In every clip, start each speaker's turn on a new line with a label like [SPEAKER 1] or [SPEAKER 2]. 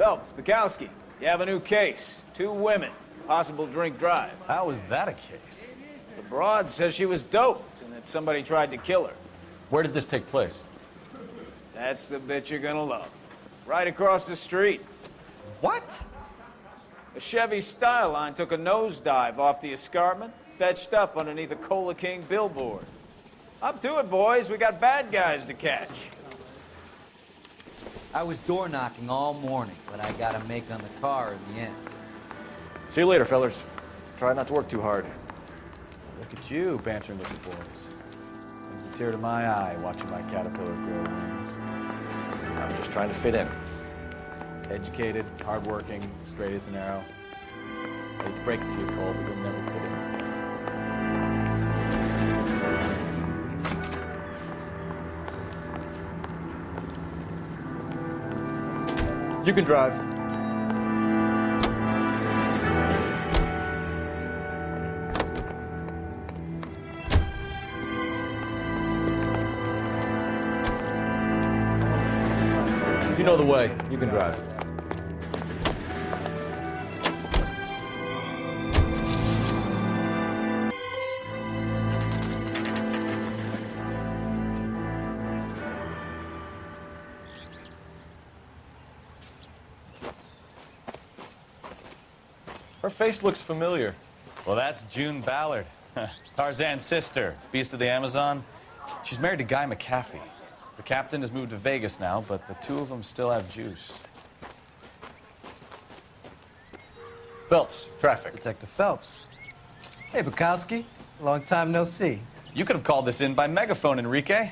[SPEAKER 1] Phelps, Bukowski, you have a new case. 2 women, possible drink drive.
[SPEAKER 2] How is that a case?
[SPEAKER 1] The broad says she was doped and that somebody tried to kill her.
[SPEAKER 2] Where did this take place?
[SPEAKER 1] That's the bit you're gonna love. Right across the street.
[SPEAKER 2] What?
[SPEAKER 1] A Chevy Styline took a nosedive off the escarpment, fetched up underneath a Cola King billboard. Up to it, boys. We got bad guys to catch.
[SPEAKER 3] I was door knocking all morning, but I got a make on the car in the end.
[SPEAKER 4] See you later, fellers. Try not to work too hard.
[SPEAKER 2] Look at you, bantering with the boys. Brings a tear to my eye watching my caterpillar grow wings.
[SPEAKER 4] I'm just trying to fit in.
[SPEAKER 2] Educated, hardworking, straight as an arrow. I hate to break it to you, Cole, but you'll never fit in.
[SPEAKER 4] You can drive. You know the way. You can drive. Her face looks familiar.
[SPEAKER 5] Well, that's June Ballard, Tarzan's sister, beast of the Amazon. She's married to Guy McAfee. The captain has moved to Vegas now, but the 2 of them still have juice.
[SPEAKER 4] Phelps, traffic.
[SPEAKER 3] Detective Phelps. Hey, Bukowski. Long time no see.
[SPEAKER 5] You could have called this in by megaphone, Enrique.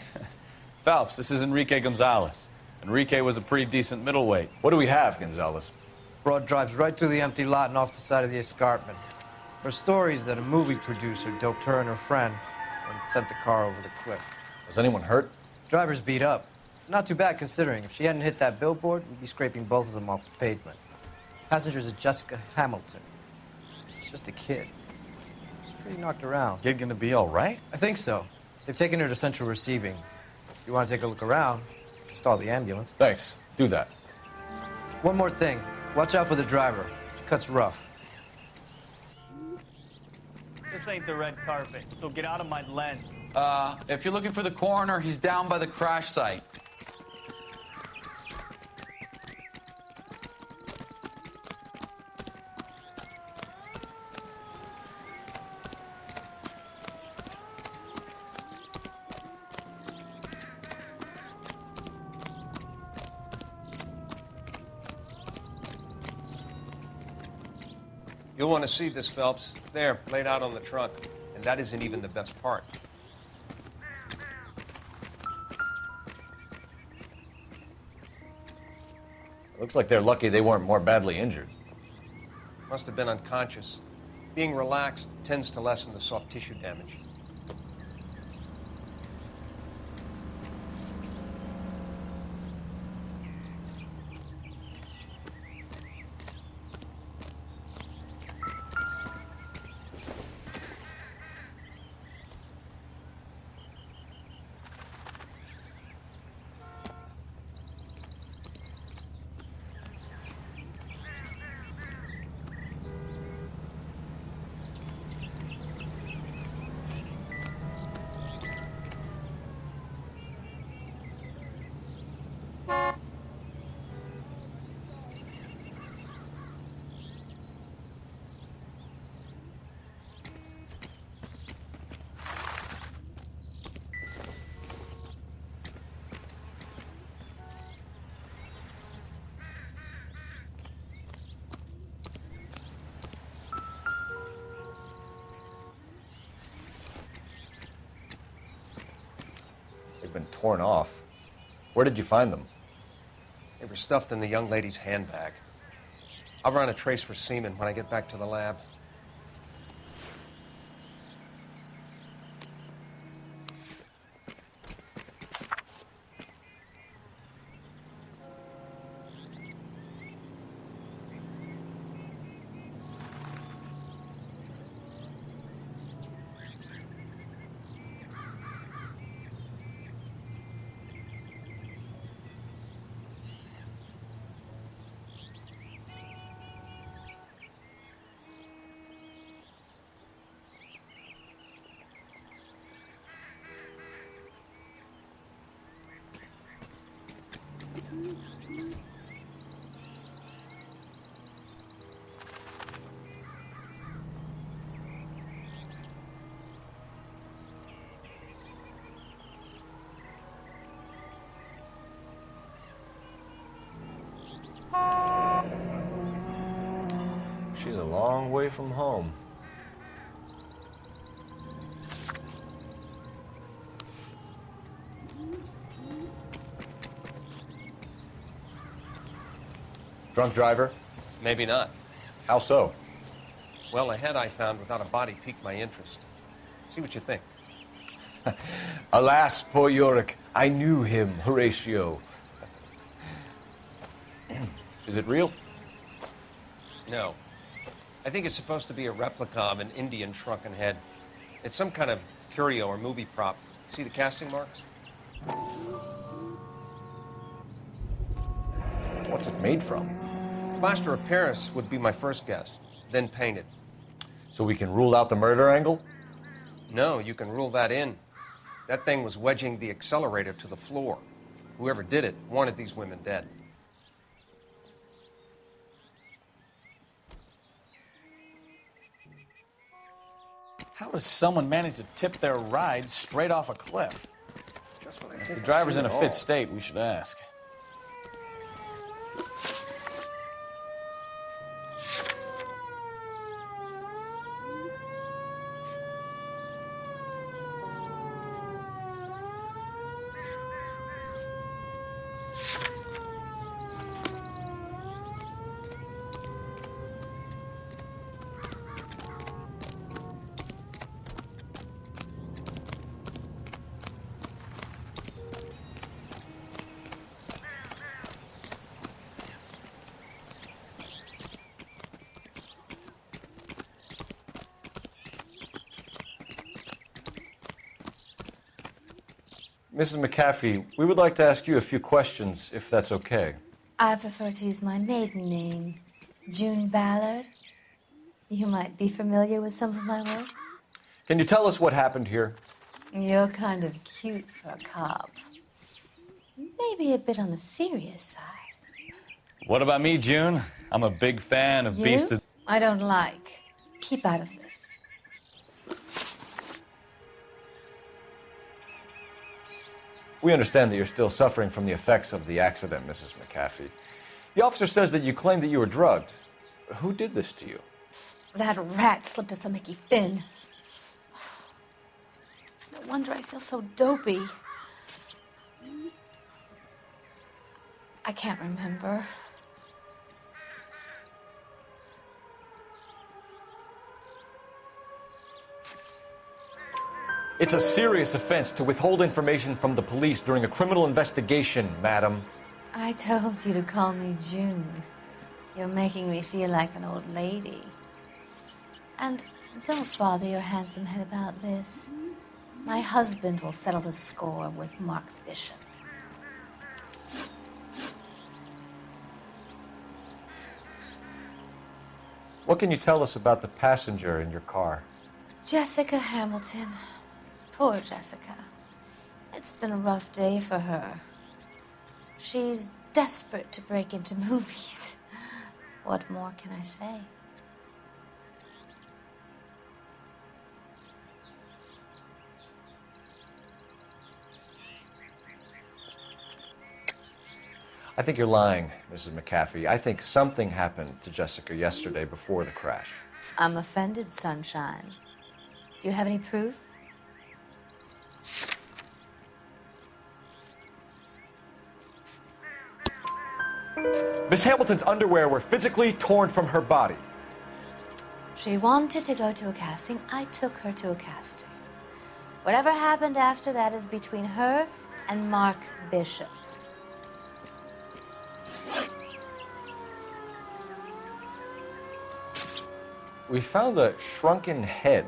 [SPEAKER 5] Phelps, this is Enrique Gonzalez. Enrique was a pretty decent middleweight.
[SPEAKER 4] What do we have, Gonzalez?
[SPEAKER 3] Broad drives right through the empty lot and off the side of the escarpment. Her story is that a movie producer doped her and her friend and sent the car over the cliff.
[SPEAKER 4] Was anyone hurt?
[SPEAKER 3] Driver's beat up. Not too bad considering. If she hadn't hit that billboard, we'd be scraping both of them off the pavement. Passenger's a Jessica Hamilton. She's just a kid. She's pretty knocked around.
[SPEAKER 5] Kid gonna be all right?
[SPEAKER 3] I think so. They've taken her to central receiving. If you want to take a look around, you can stall the ambulance.
[SPEAKER 4] Thanks. Do that.
[SPEAKER 3] One more thing. Watch out for the driver. She cuts rough.
[SPEAKER 6] This ain't the red carpet, so get out of my lens.
[SPEAKER 7] If you're looking for the coroner, he's down by the crash site.
[SPEAKER 8] You'll want to see this, Phelps. There, laid out on the trunk. And that isn't even the best part.
[SPEAKER 4] Looks like they're lucky they weren't more badly injured.
[SPEAKER 8] Must have been unconscious. Being relaxed tends to lessen the soft tissue damage.
[SPEAKER 4] They've been torn off. Where did you find them?
[SPEAKER 8] They were stuffed in the young lady's handbag. I'll run a trace for semen when I get back to the lab.
[SPEAKER 4] She's a long way from home. Drunk driver?
[SPEAKER 8] Maybe not.
[SPEAKER 4] How so?
[SPEAKER 8] Well, a head I found without a body piqued my interest. See what you think.
[SPEAKER 4] Alas, poor Yorick. I knew him, Horatio. Is it real?
[SPEAKER 8] No. I think it's supposed to be a replica of an Indian shrunken head. It's some kind of curio or movie prop. See the casting marks?
[SPEAKER 4] What's it made from?
[SPEAKER 8] Plaster of Paris would be my first guess, then painted.
[SPEAKER 4] So we can rule out the murder angle?
[SPEAKER 8] No, you can rule that in. That thing was wedging the accelerator to the floor. Whoever did it wanted these women dead.
[SPEAKER 5] How does someone manage to tip their ride straight off a cliff? If the driver's in a fit state, we should ask.
[SPEAKER 4] Mrs. McAfee, we would like to ask you a few questions, if that's okay.
[SPEAKER 9] I prefer to use my maiden name, June Ballard. You might be familiar with some of my work.
[SPEAKER 4] Can you tell us what happened here?
[SPEAKER 9] You're kind of cute for a cop. Maybe a bit on the serious side.
[SPEAKER 5] What about me, June? I'm a big fan of Beast
[SPEAKER 9] You?
[SPEAKER 5] of...
[SPEAKER 9] I don't like. Keep out of this.
[SPEAKER 4] We understand that you're still suffering from the effects of the accident, Mrs. McAfee. The officer says that you claimed that you were drugged. Who did this to you?
[SPEAKER 9] That rat slipped us a Mickey Finn. It's no wonder I feel so dopey. I can't remember.
[SPEAKER 4] It's a serious offense to withhold information from the police during a criminal investigation, madam.
[SPEAKER 9] I told you to call me June. You're making me feel like an old lady. And don't bother your handsome head about this. My husband will settle the score with Mark Bishop.
[SPEAKER 4] What can you tell us about the passenger in your car?
[SPEAKER 9] Jessica Hamilton. Poor Jessica. It's been a rough day for her. She's desperate to break into movies. What more can I say?
[SPEAKER 4] I think you're lying, Mrs. McAfee. I think something happened to Jessica yesterday before the crash.
[SPEAKER 9] I'm offended, Sunshine. Do you have any proof?
[SPEAKER 4] Miss Hamilton's underwear were physically torn from her body.
[SPEAKER 9] She wanted to go to a casting. I took her to a casting. Whatever happened after that is between her and Mark Bishop.
[SPEAKER 4] We found a shrunken head.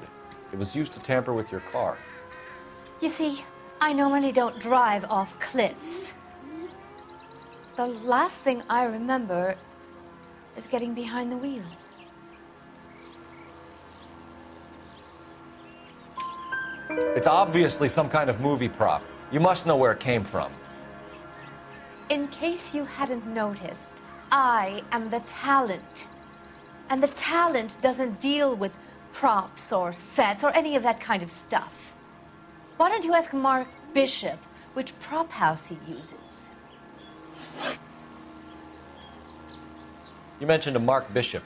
[SPEAKER 4] It was used to tamper with your car.
[SPEAKER 9] You see, I normally don't drive off cliffs. The last thing I remember is getting behind the wheel.
[SPEAKER 4] It's obviously some kind of movie prop. You must know where it came from.
[SPEAKER 9] In case you hadn't noticed, I am the talent. And the talent doesn't deal with props or sets or any of that kind of stuff. Why don't you ask Mark Bishop which prop house he uses?
[SPEAKER 4] You mentioned a Mark Bishop.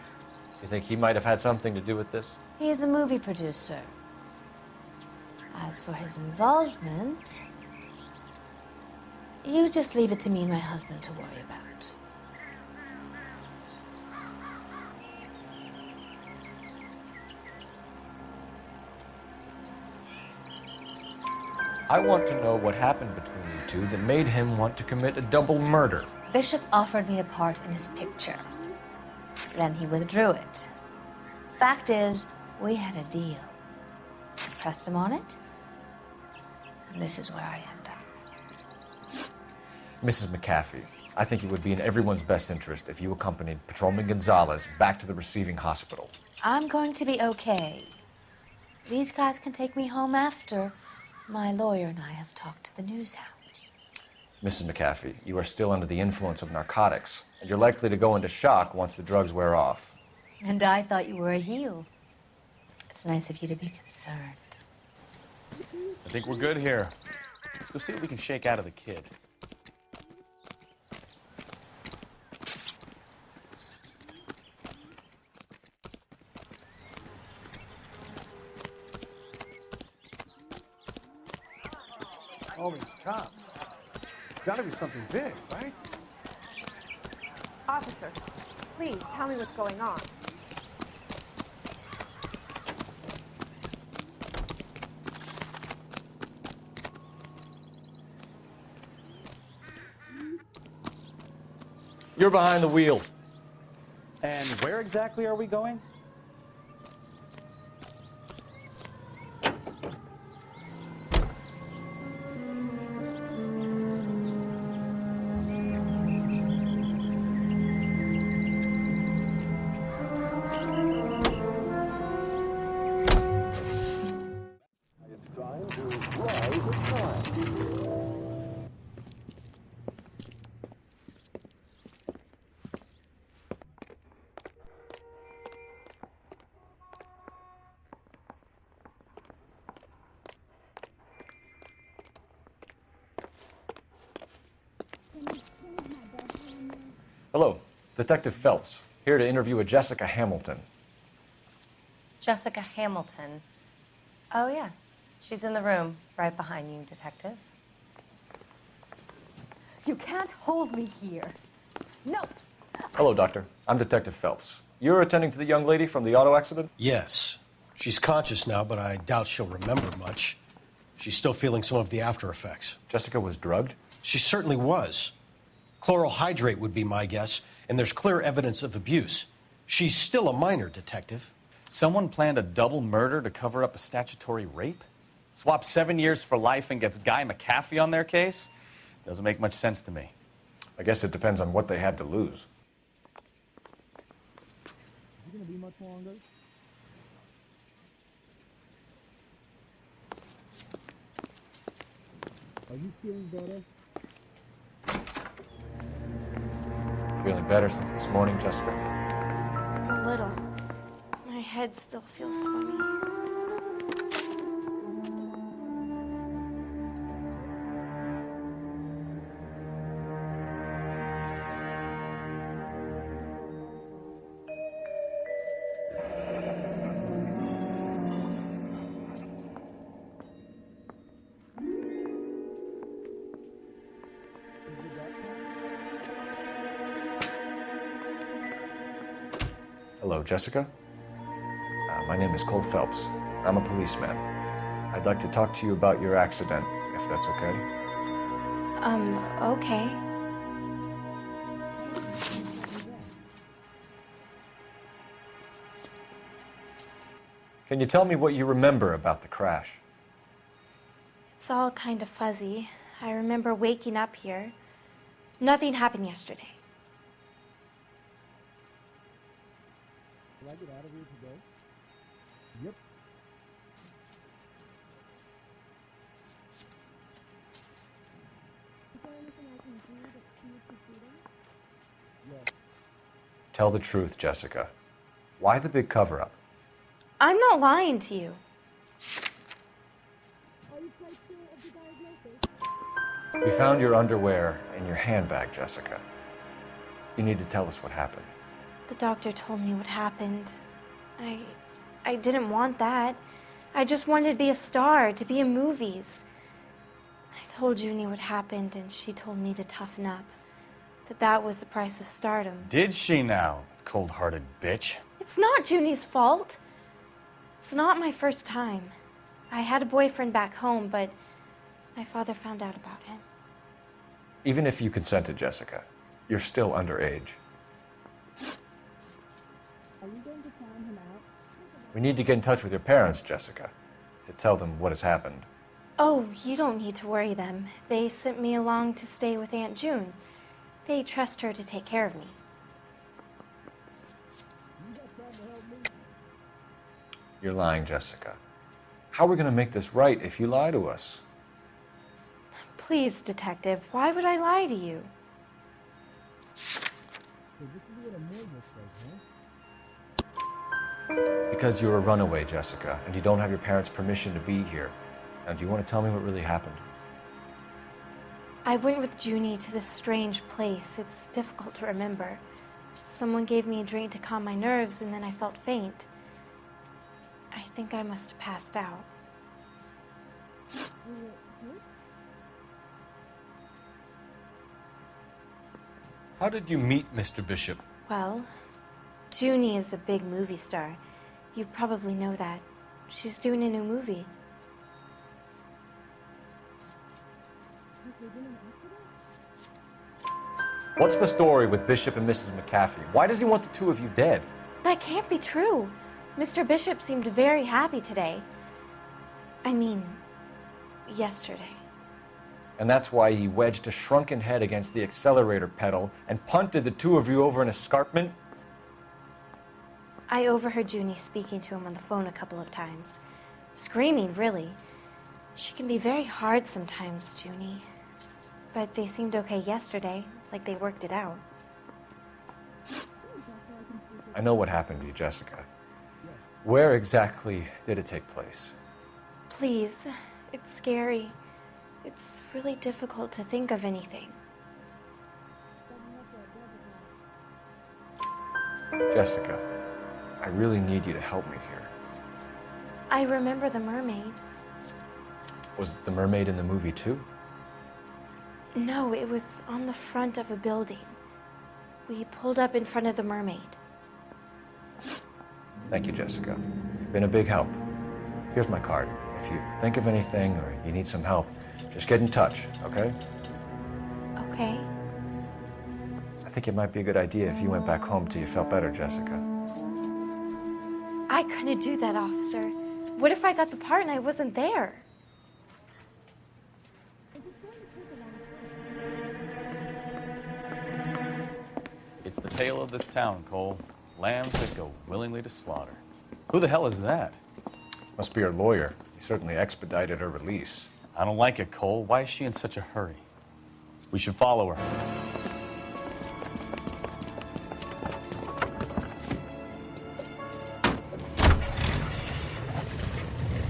[SPEAKER 4] You think he might have had something to do with this?
[SPEAKER 9] He is a movie producer. As for his involvement, you just leave it to me and my husband to worry about.
[SPEAKER 4] I want to know what happened between you two that made him want to commit a double murder.
[SPEAKER 9] Bishop offered me a part in his picture. Then he withdrew it. Fact is, we had a deal. I pressed him on it, and this is where I end up.
[SPEAKER 4] Mrs. McAfee, I think it would be in everyone's best interest if you accompanied Patrolman Gonzalez back to the receiving hospital.
[SPEAKER 9] I'm going to be okay. These guys can take me home after my lawyer and I have talked to the news hounds.
[SPEAKER 4] Mrs. McAfee, you are still under the influence of narcotics, and you're likely to go into shock once the drugs wear off.
[SPEAKER 9] And I thought you were a heel. It's nice of you to be concerned.
[SPEAKER 5] I think we're good here. Let's go see what we can shake out of the kid.
[SPEAKER 10] All these cops. Gotta be something big, right?
[SPEAKER 11] Officer, please tell me what's going on.
[SPEAKER 4] You're behind the wheel.
[SPEAKER 5] And where exactly are we going?
[SPEAKER 4] Hello, Detective Phelps, here to interview a Jessica Hamilton.
[SPEAKER 12] Jessica Hamilton. Oh, yes. She's in the room, right behind you, Detective.
[SPEAKER 11] You can't hold me here. No!
[SPEAKER 4] Hello, Doctor. I'm Detective Phelps. You're attending to the young lady from the auto accident?
[SPEAKER 13] Yes. She's conscious now, but I doubt she'll remember much. She's still feeling some of the after effects.
[SPEAKER 4] Jessica was drugged?
[SPEAKER 13] She certainly was. Chloral hydrate would be my guess, and there's clear evidence of abuse. She's still a minor, Detective.
[SPEAKER 5] Someone planned a double murder to cover up a statutory rape? Swap 7 years for life and gets Guy McAfee on their case? Doesn't make much sense to me.
[SPEAKER 4] I guess it depends on what they had to lose.
[SPEAKER 10] Is it gonna be much longer? Are you feeling better?
[SPEAKER 4] Feeling better since this morning, Jessica?
[SPEAKER 12] A little. My head still feels swimmy.
[SPEAKER 4] Hello, Jessica. My name is Cole Phelps. I'm a policeman. I'd like to talk to you about your accident, if that's okay.
[SPEAKER 12] Okay.
[SPEAKER 4] Can you tell me what you remember about the crash?
[SPEAKER 12] It's all kind of fuzzy. I remember waking up here. Nothing happened yesterday.
[SPEAKER 10] Will I get out of here today? Yep.
[SPEAKER 11] Is there anything I can do that keeps you freedom?
[SPEAKER 10] Yes.
[SPEAKER 4] Tell the truth, Jessica. Why the big cover-up?
[SPEAKER 12] I'm not lying to you.
[SPEAKER 11] Are you quite sure of the diagnosis?
[SPEAKER 4] We found your underwear in your handbag, Jessica. You need to tell us what happened.
[SPEAKER 14] The doctor told me what happened. I didn't want that. I just wanted to be a star, to be in movies. I told Junie what happened, and she told me to toughen up. That was the price of stardom.
[SPEAKER 5] Did she now, cold-hearted bitch?
[SPEAKER 14] It's not Junie's fault. It's not my first time. I had a boyfriend back home, but my father found out about him.
[SPEAKER 4] Even if you consented, Jessica, you're still underage.
[SPEAKER 11] Are you going to sound him out?
[SPEAKER 4] We need to get in touch with your parents, Jessica, to tell them what has happened.
[SPEAKER 14] Oh, you don't need to worry them. They sent me along to stay with Aunt June. They trust her to take care of me.
[SPEAKER 4] You're lying, Jessica. How are we going to make this right if you lie to us?
[SPEAKER 14] Please, Detective, why would I lie to you?
[SPEAKER 4] Because you're a runaway, Jessica, and you don't have your parents' permission to be here. Now, do you want to tell me what really happened?
[SPEAKER 14] I went with Junie to this strange place. It's difficult to remember. Someone gave me a drink to calm my nerves, and then I felt faint. I think I must have passed out.
[SPEAKER 13] How did you meet Mr. Bishop?
[SPEAKER 14] Well, Junie is a big movie star. You probably know that. She's doing a new movie.
[SPEAKER 4] What's the story with Bishop and Mrs. McAfee? Why does he want the two of you dead?
[SPEAKER 14] That can't be true. Mr. Bishop seemed very happy today. I mean, yesterday.
[SPEAKER 4] And that's why he wedged a shrunken head against the accelerator pedal and punted the two of you over an escarpment?
[SPEAKER 14] I overheard Junie speaking to him on the phone a couple of times. Screaming, really. She can be very hard sometimes, Junie. But they seemed okay yesterday, like they worked it out.
[SPEAKER 4] I know what happened to you, Jessica. Where exactly did it take place?
[SPEAKER 14] Please, it's scary. It's really difficult to think of anything.
[SPEAKER 4] Jessica, I really need you to help me here.
[SPEAKER 14] I remember the mermaid.
[SPEAKER 4] Was the mermaid in the movie too?
[SPEAKER 14] No, it was on the front of a building. We pulled up in front of the mermaid.
[SPEAKER 4] Thank you, Jessica. You've been a big help. Here's my card. If you think of anything or you need some help, just get in touch, okay?
[SPEAKER 14] Okay.
[SPEAKER 4] I think it might be a good idea if you went back home till you felt better, Jessica.
[SPEAKER 14] I couldn't do that, officer. What if I got the part and I wasn't there?
[SPEAKER 5] It's the tale of this town, Cole. Lambs that go willingly to slaughter. Who the hell is that?
[SPEAKER 4] Must be her lawyer. He certainly expedited her release.
[SPEAKER 5] I don't like it, Cole. Why is she in such a hurry? We should follow her.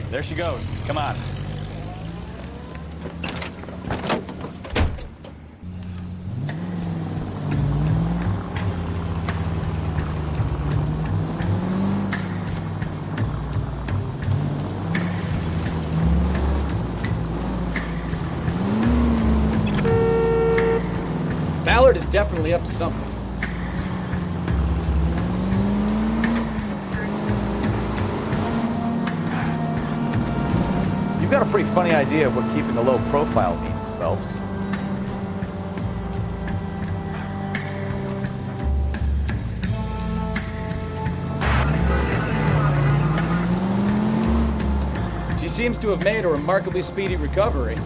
[SPEAKER 5] There she goes. Come on.
[SPEAKER 2] Ballard is definitely up to something.
[SPEAKER 4] You've got a pretty funny idea of what keeping a low profile means, Phelps.
[SPEAKER 2] She seems to have made a remarkably speedy recovery.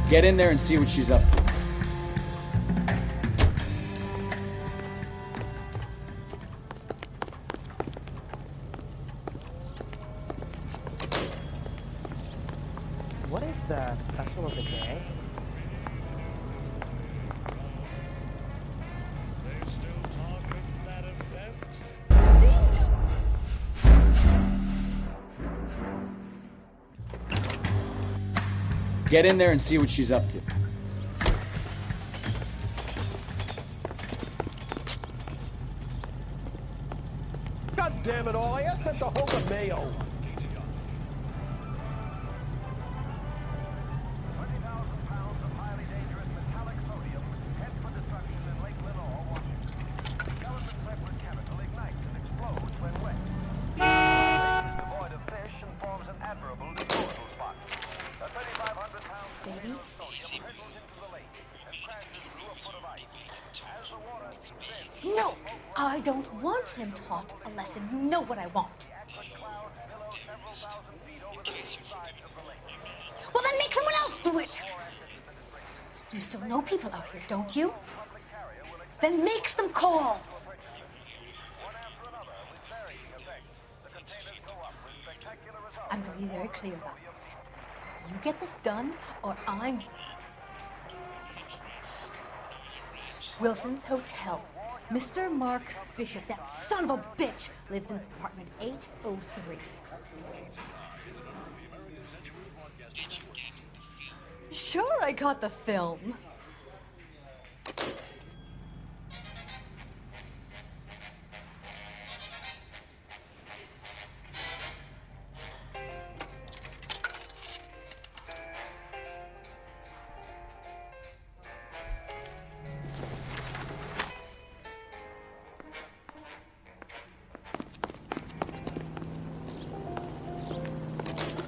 [SPEAKER 15] Get in there and see what she's up to.
[SPEAKER 16] What is the special of the day?
[SPEAKER 15] Get in there and see what she's up to.
[SPEAKER 13] God damn it all, I asked them to hold the mayo.
[SPEAKER 9] No, I don't want him taught a lesson. You know what I want. Well, then make someone else do it. You still know people out here, don't you? Then make some calls. I'm going to be very clear about this. You get this done, or I'm... Wilson's Hotel. Mr. Mark Bishop, that son of a bitch, lives in apartment 803. Sure, I got the film.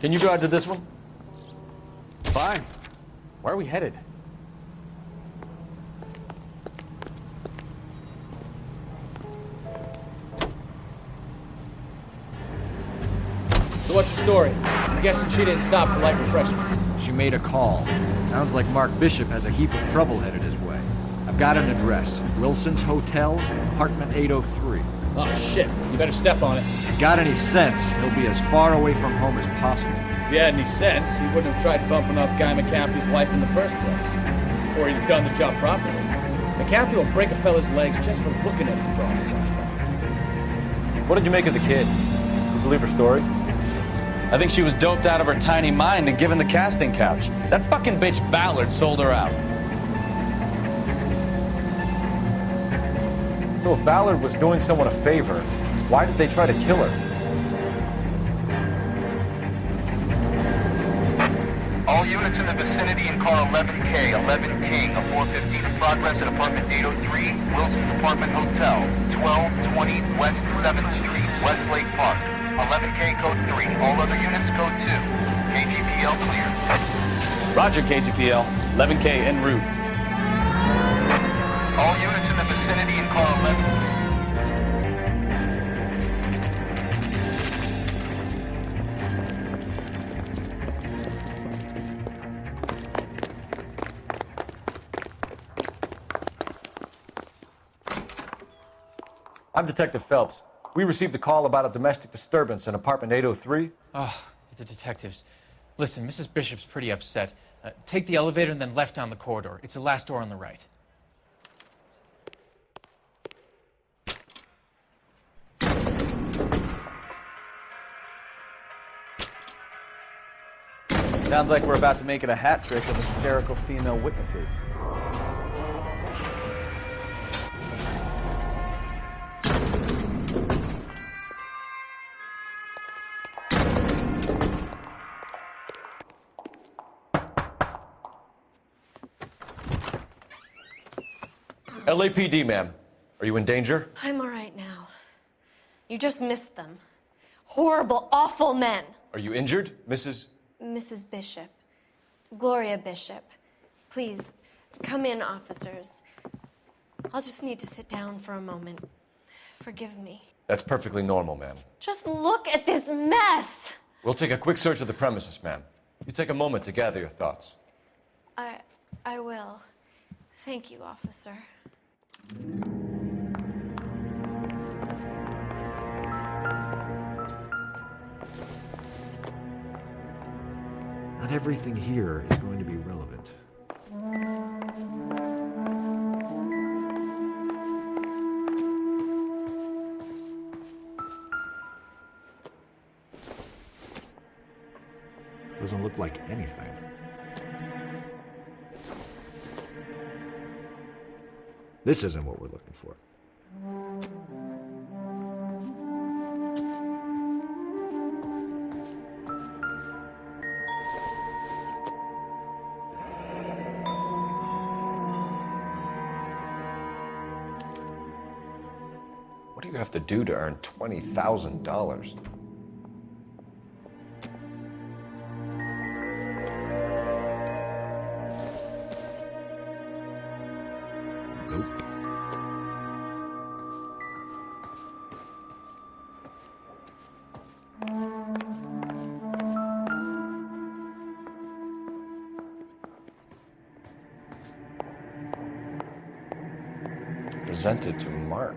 [SPEAKER 4] Can you drive to this one?
[SPEAKER 2] Fine. Where are we headed?
[SPEAKER 15] So what's the story? I'm guessing she didn't stop for light refreshments.
[SPEAKER 2] She made a call. Sounds like Mark Bishop has a heap of trouble headed his way. I've got an address. Wilson's Hotel, apartment 803.
[SPEAKER 15] Oh, shit. You better step on it.
[SPEAKER 2] If he's got any sense, he'll be as far away from home as possible.
[SPEAKER 15] If he had any sense, he wouldn't have tried bumping off Guy McAfee's wife in the first place. Or he'd have done the job properly. McAfee will break a fella's legs just for looking at his broad.
[SPEAKER 4] What did you make of the kid? Did you believe her story?
[SPEAKER 5] I think she was doped out of her tiny mind and given the casting couch. That fucking bitch Ballard sold her out.
[SPEAKER 4] So if Ballard was doing someone a favor, why did they try to kill her?
[SPEAKER 17] All units in the vicinity in car 11K, 11 King, a 415 in progress at apartment 803, Wilson's Apartment Hotel, 1220 West 7th Street, Westlake Park. 11K code 3, all other units code 2. KGPL clear.
[SPEAKER 5] Roger, KGPL. 11K en route.
[SPEAKER 17] All units in the vicinity in car 11.
[SPEAKER 4] I'm Detective Phelps. We received a call about a domestic disturbance in apartment 803.
[SPEAKER 18] Oh, the detectives. Listen, Mrs. Bishop's pretty upset. Take the elevator and then left down the corridor. It's the last door on the right.
[SPEAKER 2] Sounds like we're about to make it a hat trick of hysterical female witnesses.
[SPEAKER 4] LAPD, ma'am. Are you in danger?
[SPEAKER 12] I'm all right now. You just missed them. Horrible, awful men.
[SPEAKER 4] Are you injured, Mrs.?
[SPEAKER 12] Mrs. Bishop. Gloria Bishop. Please, come in, officers. I'll just need to sit down for a moment. Forgive me.
[SPEAKER 4] That's perfectly normal, ma'am.
[SPEAKER 12] Just look at this mess!
[SPEAKER 4] We'll take a quick search of the premises, ma'am. You take a moment to gather your thoughts.
[SPEAKER 12] I will. Thank you, officer.
[SPEAKER 2] Not everything here is going to be relevant. Doesn't look like anything. This isn't what we're looking for.
[SPEAKER 4] What do you have to do to earn $20,000? Presented to Mark.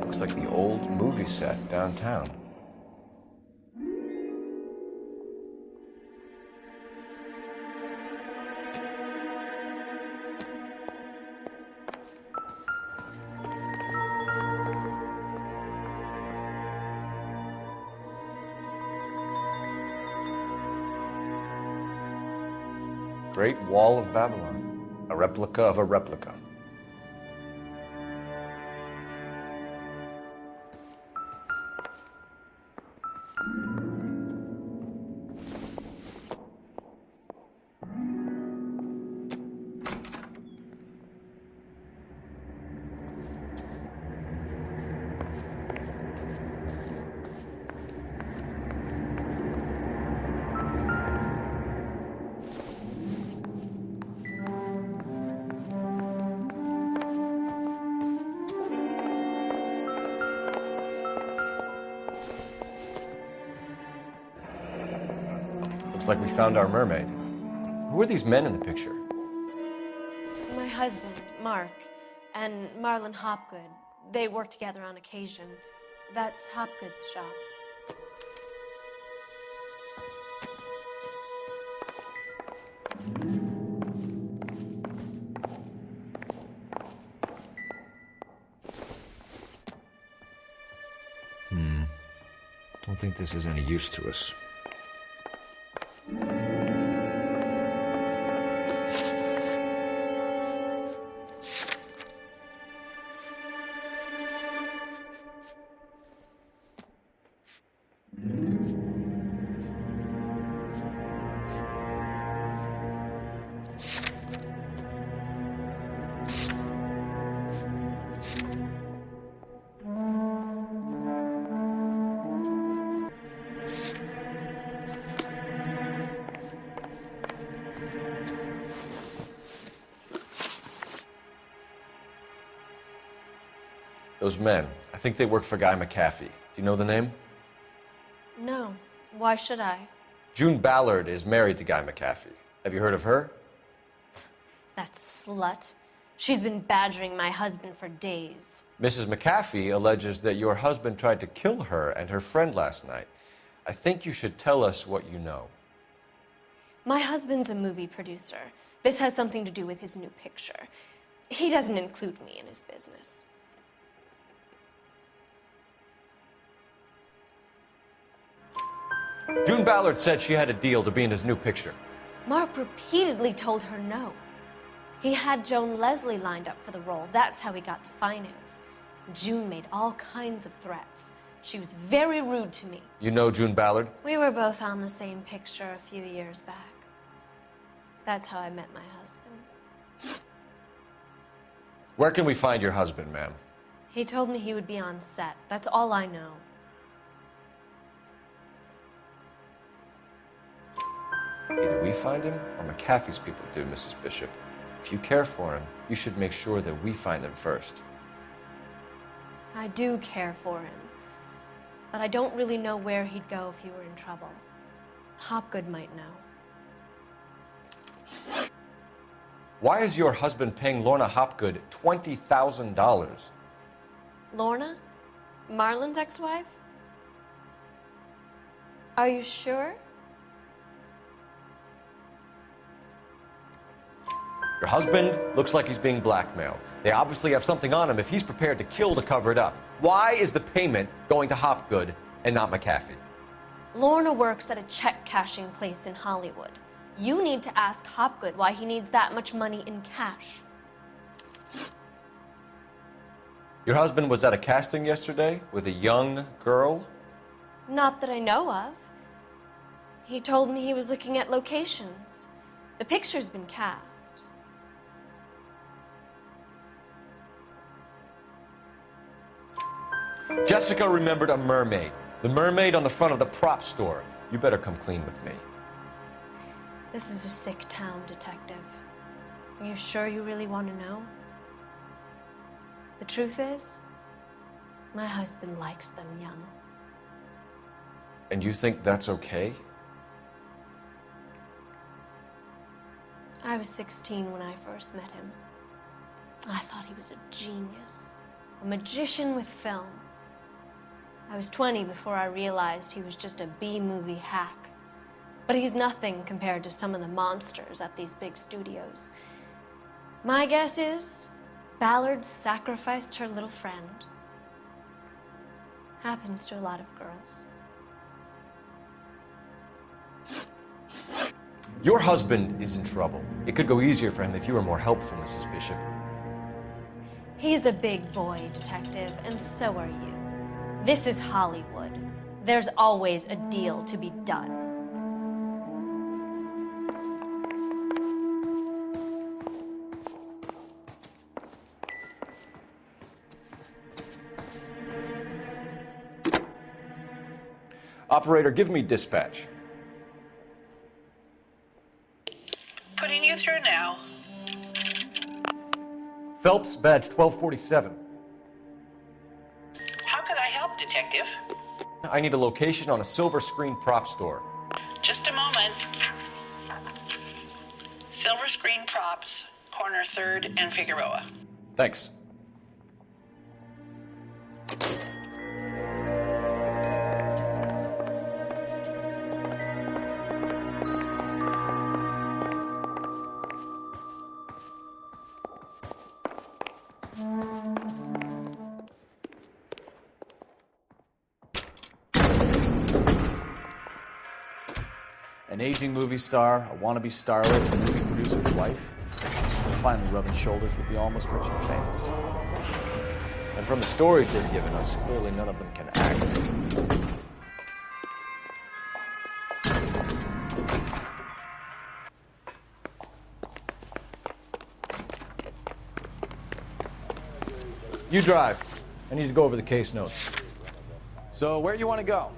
[SPEAKER 4] Looks like the old movie set downtown. Great Wall of Babylon, a replica of a replica. Like we found our mermaid. Who are these men in the picture?
[SPEAKER 12] My husband, Mark, and Marlon Hopgood. They work together on occasion. That's Hopgood's shop.
[SPEAKER 2] Don't think this is any use to us.
[SPEAKER 4] Those men, I think they work for Guy McAfee. Do you know the name?
[SPEAKER 12] No. Why should I?
[SPEAKER 4] June Ballard is married to Guy McAfee. Have you heard of her?
[SPEAKER 12] That slut. She's been badgering my husband for days.
[SPEAKER 4] Mrs. McAfee alleges that your husband tried to kill her and her friend last night. I think you should tell us what you know.
[SPEAKER 12] My husband's a movie producer. This has something to do with his new picture. He doesn't include me in his business.
[SPEAKER 4] June Ballard said she had a deal to be in his new picture.
[SPEAKER 12] Mark repeatedly told her no. He had Joan Leslie lined up for the role. That's how he got the finance. June made all kinds of threats. She was very rude to me.
[SPEAKER 4] You know June Ballard?
[SPEAKER 12] We were both on the same picture a few years back. That's how I met my husband.
[SPEAKER 4] Where can we find your husband, ma'am?
[SPEAKER 12] He told me he would be on set. That's all I know.
[SPEAKER 4] Either we find him or McAfee's people do, Mrs. Bishop. If you care for him, you should make sure that we find him first.
[SPEAKER 12] I do care for him, but I don't really know where he'd go if he were in trouble. Hopgood might know.
[SPEAKER 4] Why is your husband paying Lorna Hopgood $20,000?
[SPEAKER 12] Lorna? Marlon's ex-wife? Are you sure?
[SPEAKER 4] Your husband looks like he's being blackmailed. They obviously have something on him if he's prepared to kill to cover it up. Why is the payment going to Hopgood and not McAfee?
[SPEAKER 12] Lorna works at a check-cashing place in Hollywood. You need to ask Hopgood why he needs that much money in cash.
[SPEAKER 4] Your husband was at a casting yesterday with a young girl?
[SPEAKER 12] Not that I know of. He told me he was looking at locations. The picture's been cast.
[SPEAKER 4] Jessica remembered a mermaid. The mermaid on the front of the prop store. You better come clean with me.
[SPEAKER 12] This is a sick town, Detective. Are you sure you really want to know? The truth is, my husband likes them young.
[SPEAKER 4] And you think that's okay?
[SPEAKER 12] I was 16 when I first met him. I thought he was a genius, a magician with film. I was 20 before I realized he was just a B-movie hack. But he's nothing compared to some of the monsters at these big studios. My guess is Ballard sacrificed her little friend. Happens to a lot of girls.
[SPEAKER 4] Your husband is in trouble. It could go easier for him if you were more helpful, Mrs. Bishop.
[SPEAKER 12] He's a big boy, Detective, and so are you. This is Hollywood. There's always a deal to be done.
[SPEAKER 4] Operator, give me dispatch.
[SPEAKER 19] Putting you through now.
[SPEAKER 4] Phelps, badge 1247.
[SPEAKER 19] How could I help, Detective?
[SPEAKER 4] I need a location on a silver screen prop store.
[SPEAKER 19] Just a moment. Silver Screen Props, corner 3rd and Figueroa.
[SPEAKER 4] Thanks.
[SPEAKER 5] An aging movie star, a wannabe starlet, a movie producer's wife. Finally rubbing shoulders with the almost rich and famous.
[SPEAKER 4] And from the stories they've given us, clearly none of them can act. You drive. I need to go over the case notes.
[SPEAKER 5] So, where do you want to go?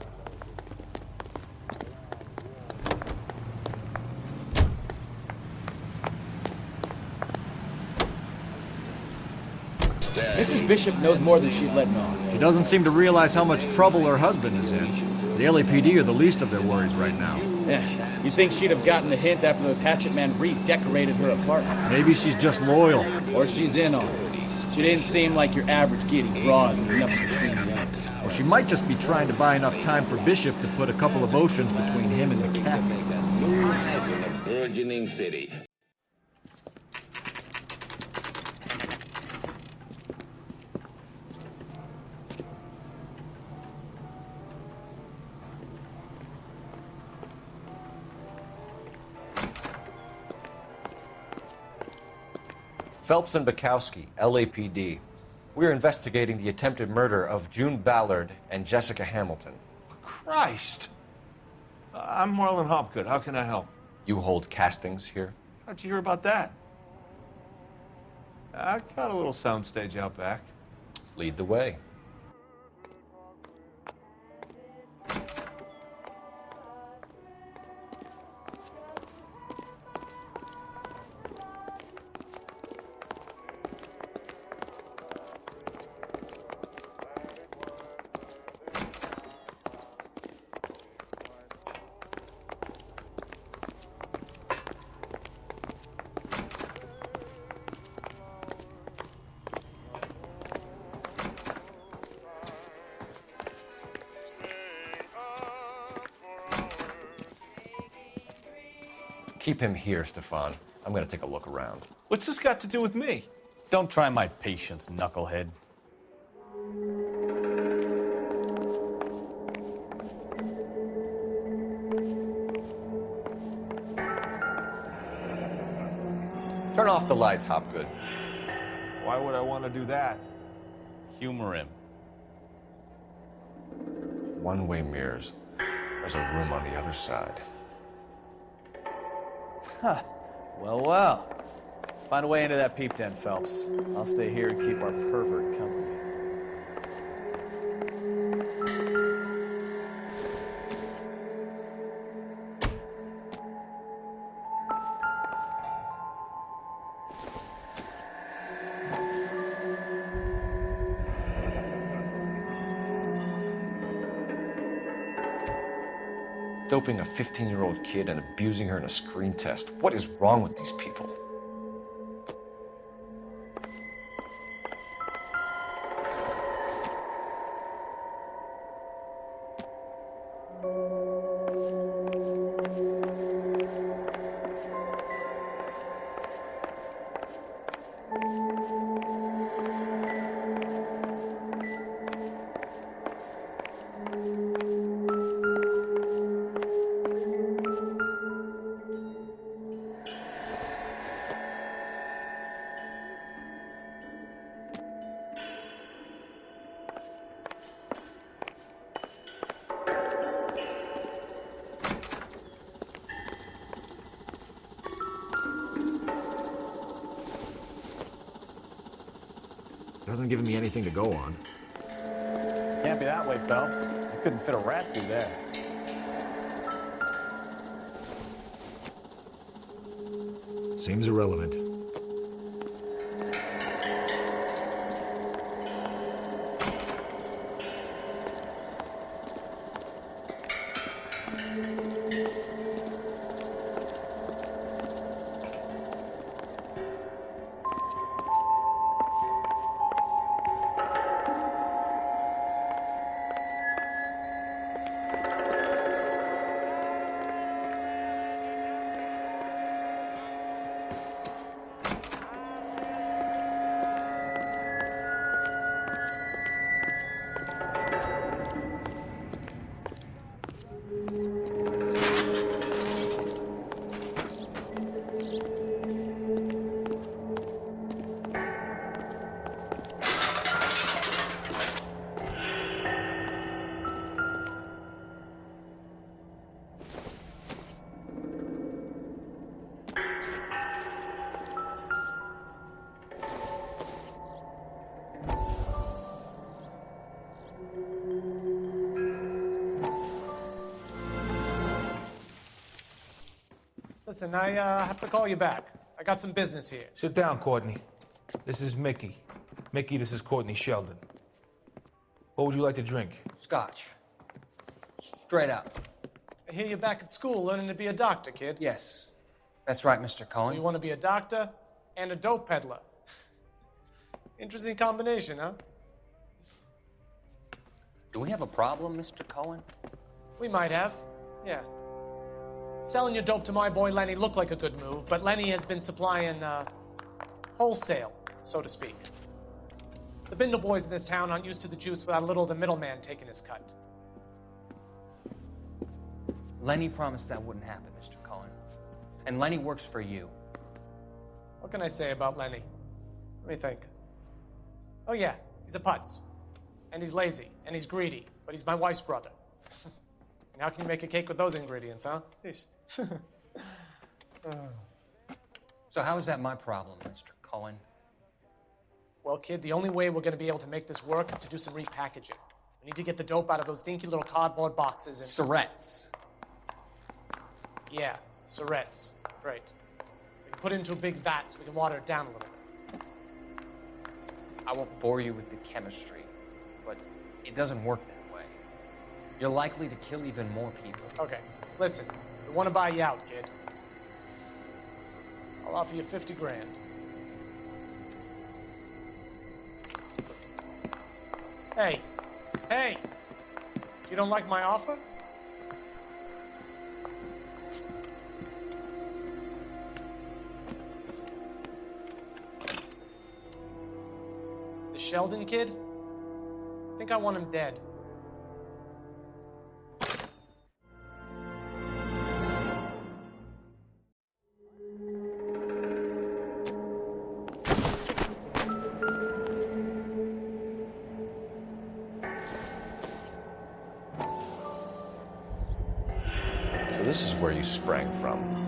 [SPEAKER 5] Mrs. Bishop knows more than she's letting on.
[SPEAKER 2] She doesn't seem to realize how much trouble her husband is in. The LAPD are the least of their worries right now.
[SPEAKER 15] Yeah, you'd think she'd have gotten the hint after those hatchet men redecorated her apartment.
[SPEAKER 2] Maybe she's just loyal.
[SPEAKER 15] Or she's in on it. She didn't seem like your average giddy broad with nothing between the eyes.
[SPEAKER 2] Or she might just be trying to buy enough time for Bishop to put a couple of oceans between him and McAfee.
[SPEAKER 20] New life in a burgeoning city.
[SPEAKER 4] Phelps and Bukowski, LAPD. We're investigating the attempted murder of June Ballard and Jessica Hamilton.
[SPEAKER 21] Christ! I'm Marlon Hopgood. How can I help?
[SPEAKER 4] You hold castings here?
[SPEAKER 21] How'd you hear about that? I got a little soundstage out back.
[SPEAKER 4] Lead the way. Keep him here, Stefan. I'm gonna take a look around.
[SPEAKER 21] What's this got to do with me?
[SPEAKER 5] Don't try my patience, knucklehead.
[SPEAKER 4] Turn off the lights, Hopgood.
[SPEAKER 21] Why would I want to do that?
[SPEAKER 5] Humor him.
[SPEAKER 4] One-way mirrors. There's a room on the other side.
[SPEAKER 5] Huh. Well, well. Find a way into that peep den, Phelps. I'll stay here and keep our pervert company.
[SPEAKER 4] Doping a 15-year-old kid and abusing her in a screen test. What is wrong with these people?
[SPEAKER 2] Doesn't give me anything to go on.
[SPEAKER 5] Can't be that way, Phelps. You couldn't fit a rat through there.
[SPEAKER 2] Seems irrelevant.
[SPEAKER 1] Listen, I have to call you back. I got some business here.
[SPEAKER 21] Sit down, Courtney. This is Mickey. Mickey, this is Courtney Sheldon. What would you like to drink?
[SPEAKER 3] Scotch. Straight up.
[SPEAKER 1] I hear you're back at school learning to be a doctor, kid.
[SPEAKER 3] Yes. That's right, Mr. Cohen.
[SPEAKER 1] So you want to be a doctor and a dope peddler. Interesting combination, huh?
[SPEAKER 3] Do we have a problem, Mr. Cohen?
[SPEAKER 1] We might have, yeah. Selling your dope to my boy Lenny looked like a good move, but Lenny has been supplying, wholesale, so to speak. The Bindle boys in this town aren't used to the juice without a little of the middleman taking his cut.
[SPEAKER 3] Lenny promised that wouldn't happen, Mr. Cohen. And Lenny works for you.
[SPEAKER 1] What can I say about Lenny? Let me think. Oh yeah, he's a putz. And he's lazy, and he's greedy, but he's my wife's brother. And how can you make a cake with those ingredients, huh?
[SPEAKER 3] So how is that my problem, Mr. Cohen?
[SPEAKER 1] Well, kid, the only way we're going to be able to make this work is to do some repackaging. We need to get the dope out of those dinky little cardboard boxes and...
[SPEAKER 6] Surrettes.
[SPEAKER 1] Yeah, surrettes. Right. We can put it into a big vat so we can water it down a little.
[SPEAKER 6] I won't bore you with the chemistry, but it doesn't work that way. You're likely to kill even more people.
[SPEAKER 1] Okay, listen. We want to buy you out, kid. I'll offer you 50 grand. Hey. Hey! You don't like my offer? The Sheldon kid? I think I want him dead.
[SPEAKER 4] So this is where you sprang from.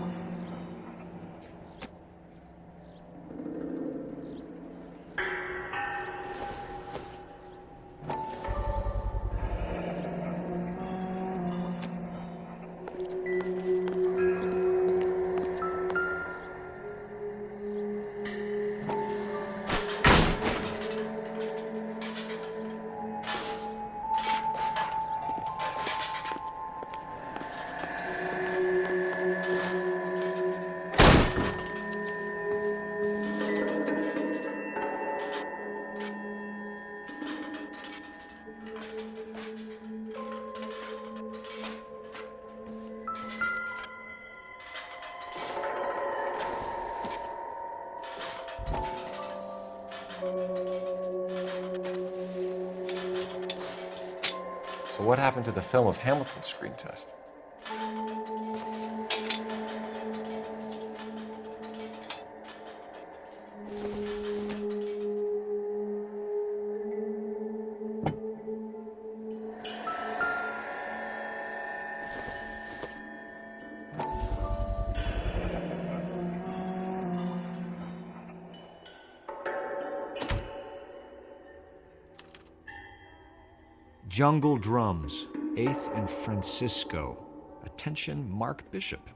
[SPEAKER 4] So what happened to the film of Hamilton's screen test?
[SPEAKER 2] Jungle Drums, 8th and Francisco. Attention, Mark Bishop.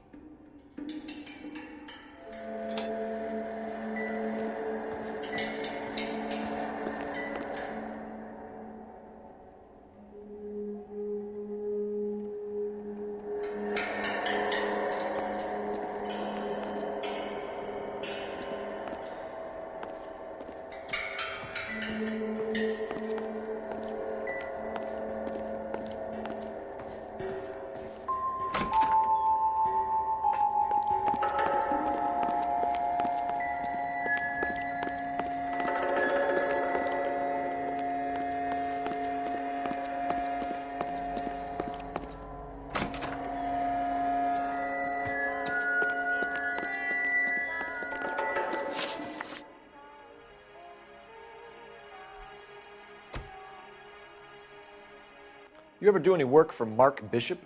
[SPEAKER 4] You ever do any work for Mark Bishop?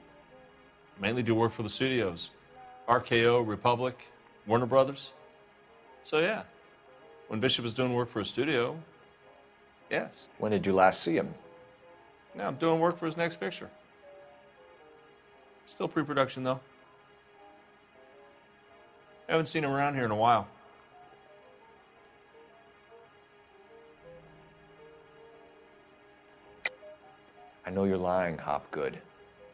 [SPEAKER 22] Mainly do work for the studios. RKO, Republic, Warner Brothers. So yeah, when Bishop is doing work for a studio, yes.
[SPEAKER 4] When did you last see him?
[SPEAKER 22] Now I'm doing work for his next picture. Still pre-production though. Haven't seen him around here in a while.
[SPEAKER 4] I know you're lying, Hopgood.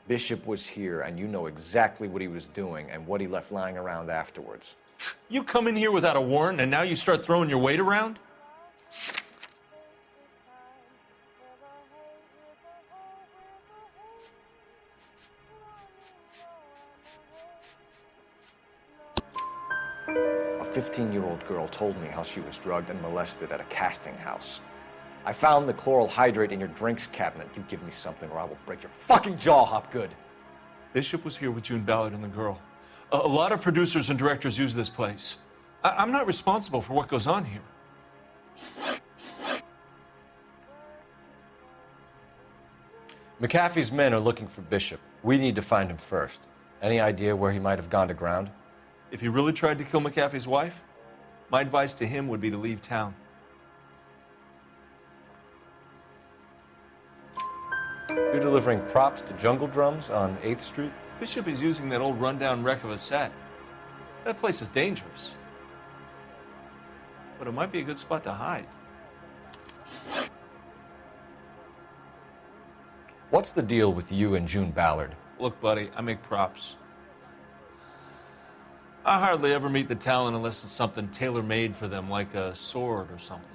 [SPEAKER 4] Bishop was here, and you know exactly what he was doing and what he left lying around afterwards.
[SPEAKER 22] You come in here without a warrant, and now you start throwing your weight around?
[SPEAKER 4] A 15-year-old girl told me how she was drugged and molested at a casting house. I found the chloral hydrate in your drinks cabinet. You give me something or I will break your fucking jaw, Hopgood.
[SPEAKER 22] Bishop was here with June Ballard and the girl. A lot of producers and directors use this place. I'm not responsible for what goes on here.
[SPEAKER 4] McAfee's men are looking for Bishop. We need to find him first. Any idea where he might have gone to ground?
[SPEAKER 22] If he really tried to kill McAfee's wife, my advice to him would be to leave town.
[SPEAKER 4] You're delivering props to jungle drums on 8th Street?
[SPEAKER 22] Bishop is using that old rundown wreck of a set. That place is dangerous. But it might be a good spot to hide.
[SPEAKER 4] What's the deal with you and June Ballard?
[SPEAKER 22] Look, buddy, I make props. I hardly ever meet the talent unless it's something tailor-made for them, like a sword or something.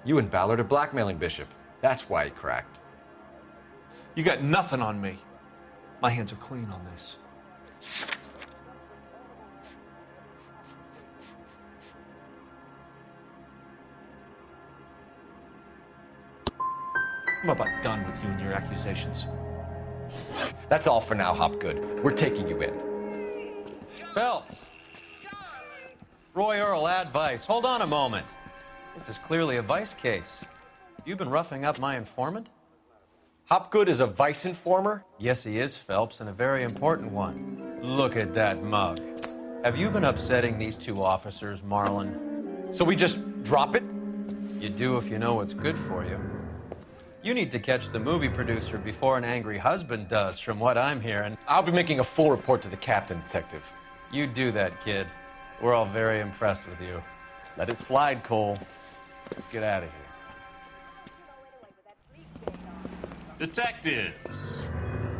[SPEAKER 4] You and Ballard are blackmailing Bishop. That's why he cracked.
[SPEAKER 22] You got nothing on me. My hands are clean on this. I'm about done with you and your accusations.
[SPEAKER 4] That's all for now, Hopgood. We're taking you in.
[SPEAKER 3] Phelps. Roy Earl, ad vice. Hold on a moment. This is clearly a vice case. You've been roughing up my informant?
[SPEAKER 4] Hopgood is a vice informer?
[SPEAKER 3] Yes, he is, Phelps, and a very important one. Look at that mug. Have you been upsetting these two officers, Marlon?
[SPEAKER 4] So we just drop it?
[SPEAKER 3] You do if you know what's good for you. You need to catch the movie producer before an angry husband does, from what I'm hearing.
[SPEAKER 4] I'll be making a full report to the captain, Detective.
[SPEAKER 3] You do that, kid. We're all very impressed with you.
[SPEAKER 5] Let it slide, Cole. Let's get out of here.
[SPEAKER 7] Detectives.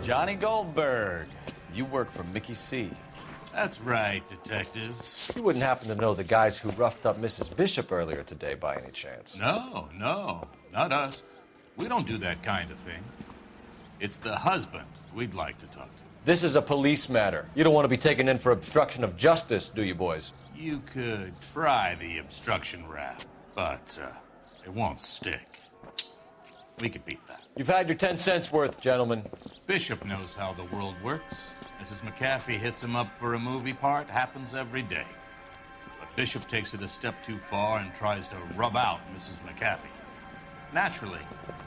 [SPEAKER 5] Johnny Goldberg. You work for Mickey C.
[SPEAKER 7] That's right, detectives.
[SPEAKER 4] You wouldn't happen to know the guys who roughed up Mrs. Bishop earlier today by any chance?
[SPEAKER 7] No, not us. We don't do that kind of thing. It's the husband we'd like to talk to.
[SPEAKER 4] This is a police matter. You don't want to be taken in for obstruction of justice, do you, boys?
[SPEAKER 7] You could try the obstruction rap, but it won't stick. We could beat that.
[SPEAKER 4] You've had your 10 cents worth, gentlemen.
[SPEAKER 7] Bishop knows how the world works. Mrs. McAfee hits him up for a movie part. Happens every day. But Bishop takes it a step too far and tries to rub out Mrs. McAfee. Naturally,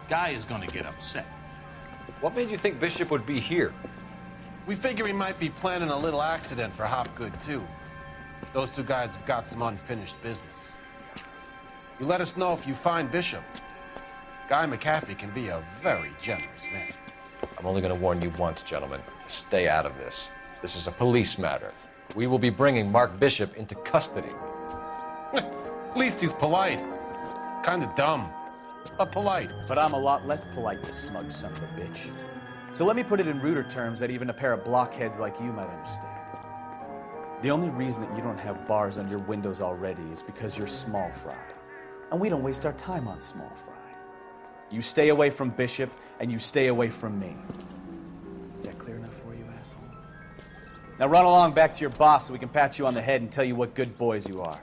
[SPEAKER 7] Guy is going to get upset.
[SPEAKER 4] What made you think Bishop would be here?
[SPEAKER 13] We figure he might be planning a little accident for Hopgood, too. Those two guys have got some unfinished business. You let us know if you find Bishop. Guy McAfee can be a very generous man.
[SPEAKER 4] I'm only going to warn you once, gentlemen. Stay out of this. This is a police matter. We will be bringing Mark Bishop into custody.
[SPEAKER 13] At least he's polite. Kind of dumb, but polite.
[SPEAKER 15] But I'm a lot less polite, you smug son of a bitch. So let me put it in ruder terms that even a pair of blockheads like you might understand. The only reason that you don't have bars on your windows already is because you're small fry. And we don't waste our time on small fry. You stay away from Bishop, and you stay away from me. Is that clear enough for you, asshole? Now run along back to your boss so we can pat you on the head and tell you what good boys you are.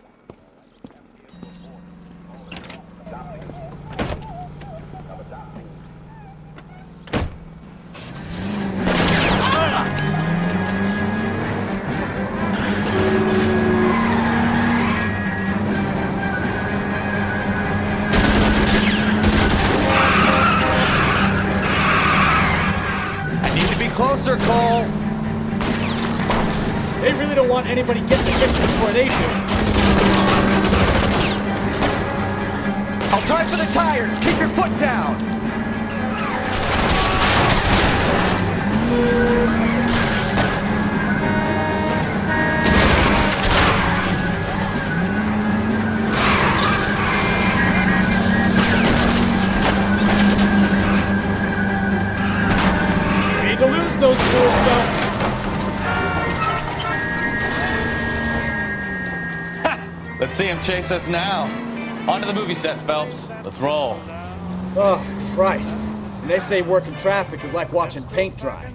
[SPEAKER 15] Closer, Cole. They really don't want anybody getting the picture before they do.
[SPEAKER 3] I'll try for the tires. Keep your foot down.
[SPEAKER 15] To lose those fools, though.
[SPEAKER 5] Let's see him chase us now. On to the movie set, Phelps. Let's roll.
[SPEAKER 15] Oh, Christ. And they say working traffic is like watching paint dry.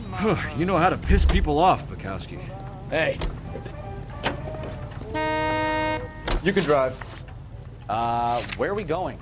[SPEAKER 2] You know how to piss people off, Bukowski.
[SPEAKER 15] Hey.
[SPEAKER 4] You can drive.
[SPEAKER 15] Where are we going?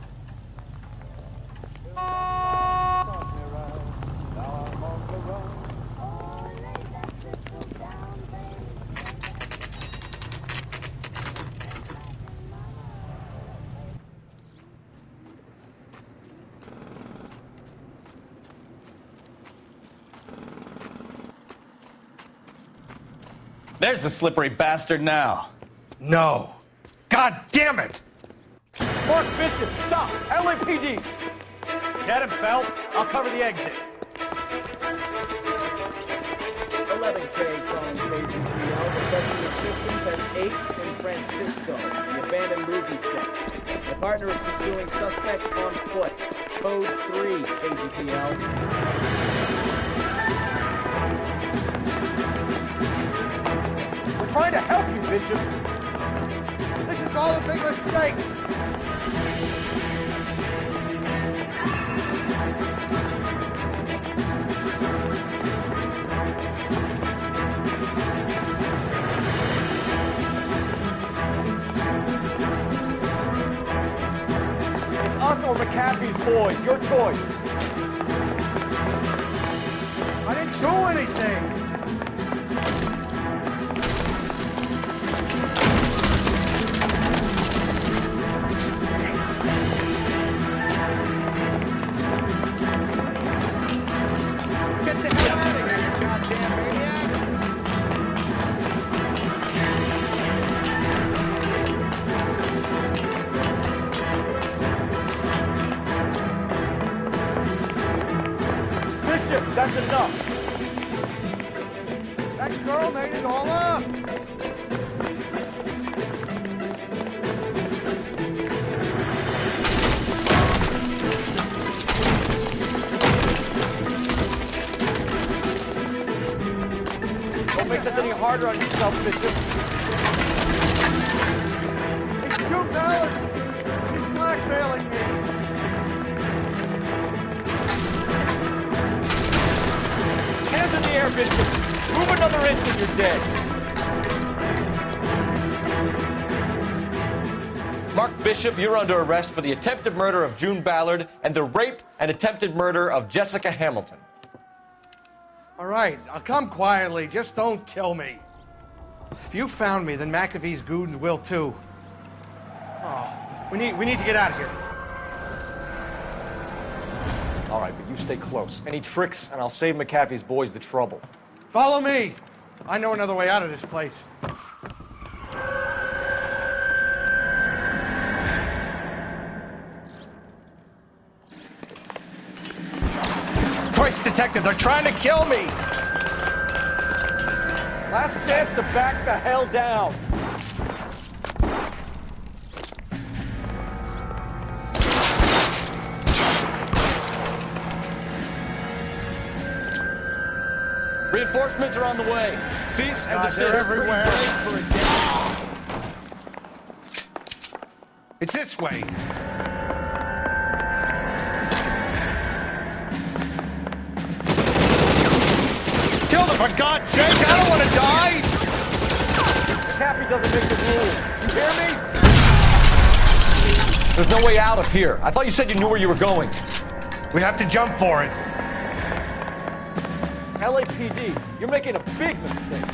[SPEAKER 5] There's the slippery bastard now.
[SPEAKER 13] No. God damn it!
[SPEAKER 8] Mark Bishop, stop! LAPD!
[SPEAKER 5] Get him, Phelps. I'll cover the exit.
[SPEAKER 8] 11K calling KGPL, requesting assistance at 8 San Francisco, the abandoned movie set. My partner is pursuing suspect on foot. Code 3, KGPL. We're trying to help you, Bishop. This is all a big mistake. Us or McAfee's boys, your choice. I didn't do anything. Get the hell out of here, you goddamn maniac. Bishop, that's enough. That girl made it all up. Don't make this any harder on yourself, Bishop. He's too valid. He's blackmailing me. Hands in the air, Bishop. Move another inch and you're dead.
[SPEAKER 4] Mark Bishop, you're under arrest for the attempted murder of June Ballard and the rape and attempted murder of Jessica Hamilton.
[SPEAKER 8] All right, I'll come quietly. Just don't kill me. If you found me, then McAfee's goons will too. Oh, we need to get out of here.
[SPEAKER 3] All right, but you stay close. Any tricks, and I'll save McAfee's boys the trouble.
[SPEAKER 8] Follow me. I know another way out of this place. Christ, detective, they're trying to kill me. Last chance to back the hell down.
[SPEAKER 4] Reinforcements are on the way. Cease and desist.
[SPEAKER 8] They're everywhere. It's this way. Kill them, for God's sake! I don't want to die! McAfee doesn't make the rules. You hear me?
[SPEAKER 4] There's no way out of here. I thought you said you knew where you were going.
[SPEAKER 8] We have to jump for it.
[SPEAKER 3] LAPD, you're making a big mistake.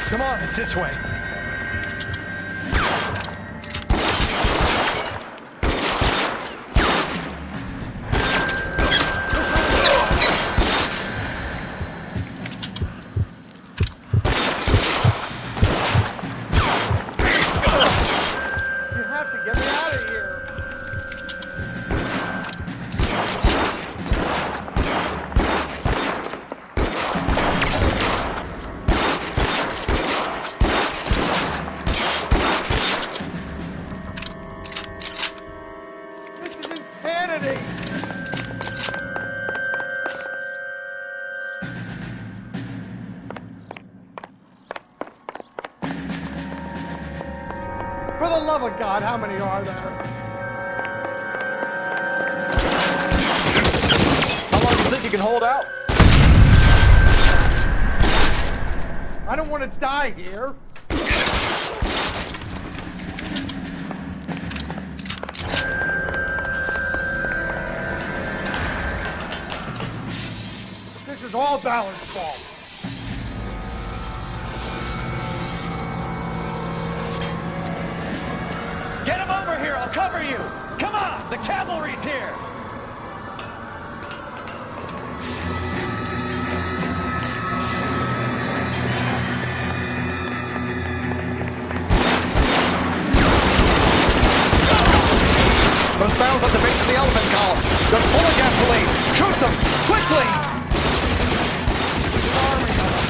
[SPEAKER 8] Come on, it's this way. You have to get me out of here. For the love of God, how many are there?
[SPEAKER 4] How long do you think you can hold out?
[SPEAKER 8] I don't want to die here. This is all Ballard's fault.
[SPEAKER 5] Get him over here. I'll cover you. Come on. The cavalry's here.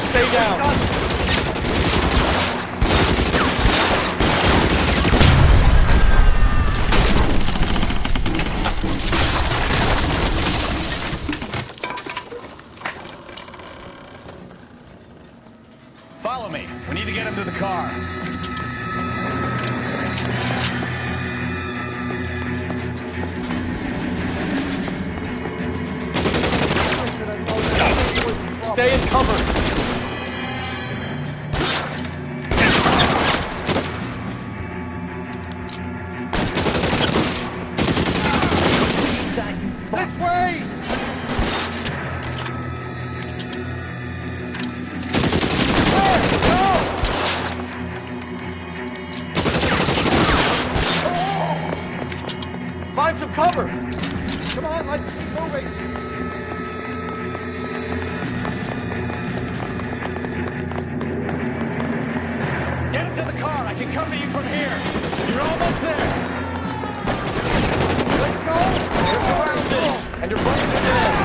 [SPEAKER 4] Stay down.
[SPEAKER 5] Follow me. We need to get him to the car.
[SPEAKER 4] Stay in cover.
[SPEAKER 21] This way!
[SPEAKER 4] Find some cover.
[SPEAKER 21] Come on, let's keep moving.
[SPEAKER 5] Get him to the car. I can come to you from here. You're almost there.
[SPEAKER 21] Let's go!
[SPEAKER 4] You're surrounded, and your buddies are dead.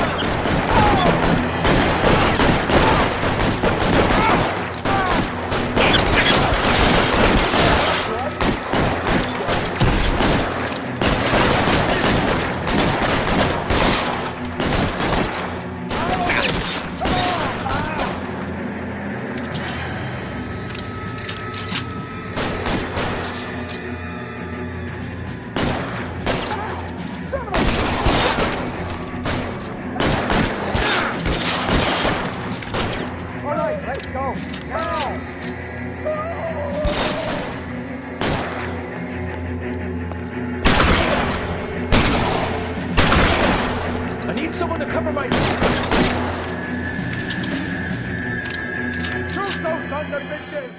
[SPEAKER 21] All right, let's go. Now!
[SPEAKER 5] I need someone to cover my...
[SPEAKER 21] Shoot those sons of bitches!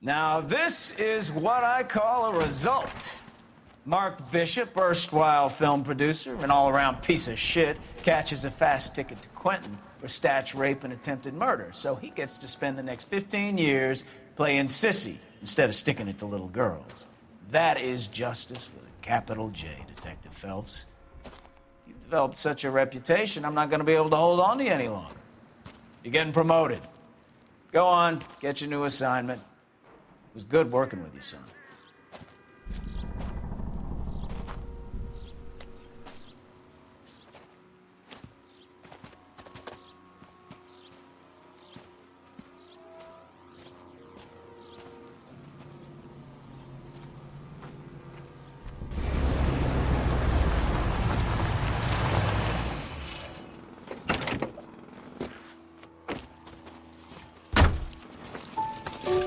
[SPEAKER 10] Now, this is what I call a result. Mark Bishop, erstwhile film producer and all-around piece of shit, catches a fast ticket to Quentin for snatch, rape, and attempted murder. So he gets to spend the next 15 years playing sissy instead of sticking it to little girls. That is justice with a capital J, Detective Phelps. You've developed such a reputation, I'm not going to be able to hold on to you any longer. You're getting promoted. Go on, get your new assignment. It was good working with you, son.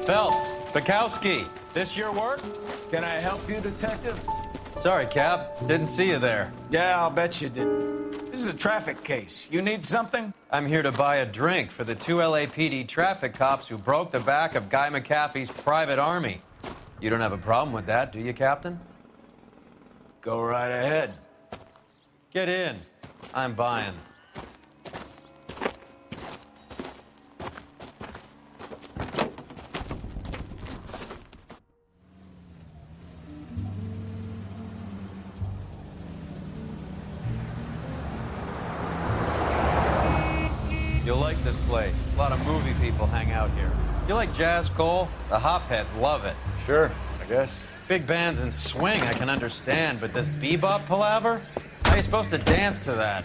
[SPEAKER 3] Phelps, Bukowski, this your work?
[SPEAKER 10] Can I help you, Detective?
[SPEAKER 3] Sorry, Cap. Didn't see you there.
[SPEAKER 10] Yeah, I'll bet you didn't. This is a traffic case. You need something?
[SPEAKER 3] I'm here to buy a drink for the 2 LAPD traffic cops who broke the back of Guy McAfee's private army. You don't have a problem with that, do you, Captain?
[SPEAKER 10] Go right ahead.
[SPEAKER 3] Get in. I'm buying. You'll like this place. A lot of movie people hang out here. You like jazz, Cole? The hopheads love it.
[SPEAKER 2] Sure, I guess.
[SPEAKER 3] Big bands and swing I can understand, but this bebop palaver? How are you supposed to dance to that?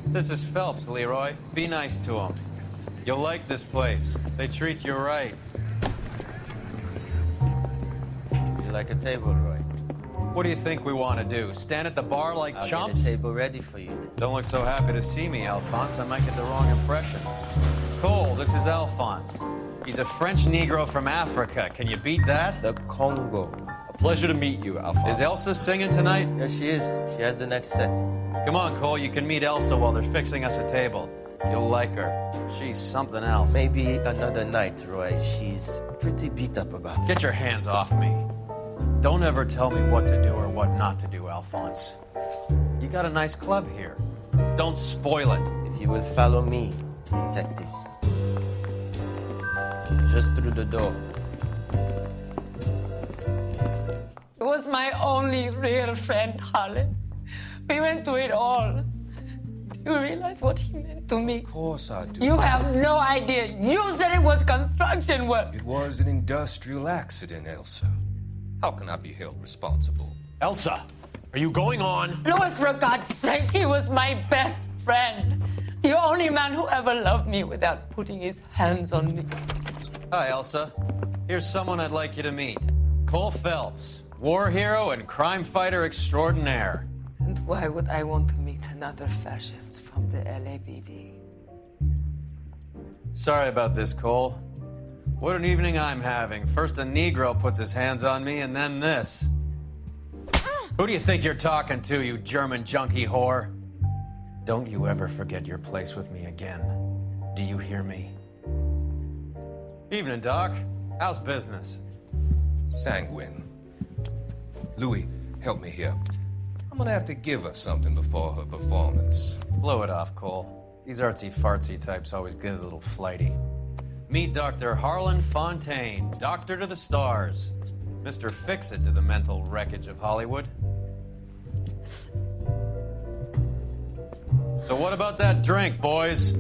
[SPEAKER 3] This is Phelps, Leroy. Be nice to him. You'll like this place. They treat you right.
[SPEAKER 11] You like a table, Roy?
[SPEAKER 3] What do you think we want to do? Stand at the bar like
[SPEAKER 11] I'll
[SPEAKER 3] chumps?
[SPEAKER 11] get a table ready for you.
[SPEAKER 3] Don't look so happy to see me, Alphonse. I might get the wrong impression. Cole, this is Alphonse. He's a French Negro from Africa. Can you beat that?
[SPEAKER 11] The Congo.
[SPEAKER 4] A pleasure to meet you, Alphonse.
[SPEAKER 3] Is Elsa singing tonight?
[SPEAKER 11] Yes, she is. She has the next set.
[SPEAKER 3] Come on, Cole. You can meet Elsa while they're fixing us a table. You'll like her. She's something else.
[SPEAKER 11] Maybe another night, Roy. She's pretty beat up about it.
[SPEAKER 3] Get your hands off me. Don't ever tell me what to do or what not to do, Alphonse. You got a nice club here. Don't spoil it.
[SPEAKER 11] If you will follow me, detectives. Just through the door.
[SPEAKER 19] He was my only real friend, Hale. We went through it all.
[SPEAKER 14] Do you realize what he meant to me?
[SPEAKER 16] Of course I do.
[SPEAKER 14] You have no idea. You said it was construction work.
[SPEAKER 16] It was an industrial accident, Elsa. How can I be held responsible?
[SPEAKER 23] Elsa, are you going on?
[SPEAKER 14] Louis, for God's sake, he was my best friend. The only man who ever loved me without putting his hands on me.
[SPEAKER 3] Hi, Elsa. Here's someone I'd like you to meet. Cole Phelps, war hero and crime fighter extraordinaire.
[SPEAKER 14] And why would I want to meet another fascist from the LAPD?
[SPEAKER 3] Sorry about this, Cole. What an evening I'm having. First a Negro puts his hands on me, and then this. Who do you think you're talking to, you German junkie whore? Don't you ever forget your place with me again. Do you hear me? Evening, Doc. How's business?
[SPEAKER 16] Sanguine. Louis, help me here. I'm gonna have to give her something before her performance.
[SPEAKER 3] Blow it off, Cole. These artsy-fartsy types always get a little flighty. Meet Dr. Harlan Fontaine, doctor to the stars. Mr. Fix-It to the mental wreckage of Hollywood. So what about that drink, boys?